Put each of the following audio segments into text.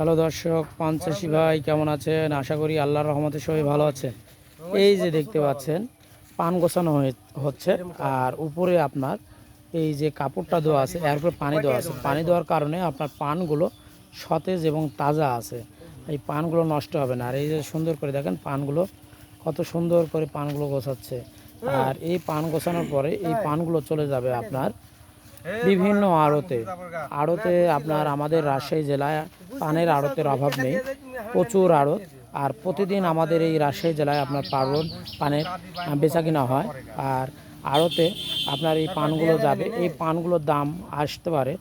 Hello দর্শক, পান চাষি ভাই কেমন আছেন? আশা করি আল্লাহর রহমতে সবাই ভালো আছেন। এই যে দেখতে পাচ্ছেন পান গোছানো হচ্ছে, আর উপরে আপনার এই যে কাপড়টা দেওয়া আছে, এর উপরে পানি দেওয়া আছে। পানি দেওয়ার কারণে আপনার পানগুলো সতেজ এবং তাজা আছে, এই পানগুলো নষ্ট হবে না। আর এই যে সুন্দর করে দেখেন পানগুলো কত সুন্দর করে পানগুলো গোছাচ্ছে। আর এই পান গোছানোর পরে এই পানগুলো চলে যাবে আপনার বিভিন্ন আড়তে। আড়তে আপনার আমাদের রাজশাহী জেলায় পানের আড়তের অভাব নেই, প্রচুর আড়ত। আর প্রতিদিন আমাদের এই রাজশাহী জেলায় আপনার পানের বেচা কিনা হয়। আর আড়তে আপনার এই পানগুলো যাবে, এই পানগুলোর দাম আসতে পারে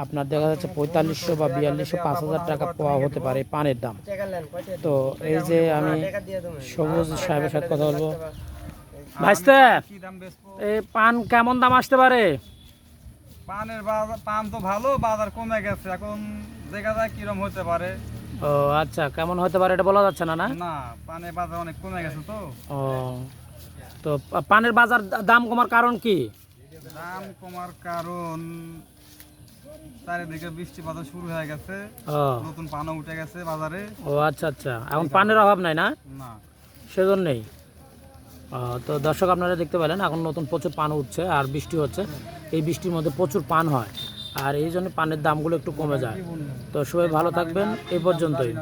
আপনার দেখা যাচ্ছে 4500 বা 4200 5000 টাকা পাওয়া হতে পারে পানের দাম। তো এই যে আমি সবুজ সাহেবের সাথে কথা বলবো। ভাইস্তে, এই পান কেমন দাম আসতে পারে? পানের বাজার, পান তো ভালো, বাজার কমে গেছে, এখন দেখা যায় কিরম হতে পারে। ও আচ্ছা, কেমন হতে পারে এটা বলা যাচ্ছে না। না, না, পানের বাজার অনেক কমে গেছে তো। ও, তো পানের বাজার দাম কমার কারণ কি? দাম কমার কারণ চারিদিকে বৃষ্টি বাদল শুরু হয়ে গেছে, ও নতুন পানও উঠে গেছে বাজারে। ও আচ্ছা আচ্ছা, এখন পানের অভাব নাই না, না, সেজন্যই। তো দর্শক আপনারা দেখতে পেলেন এখন নতুন প্রচুর পান উঠছে আর বৃষ্টি হচ্ছে, এই বৃষ্টির মধ্যে প্রচুর পান হয়, আর এই জন্য পানের দামগুলো একটু কমে যায়। তো সবাই ভালো থাকবেন, এই পর্যন্তই।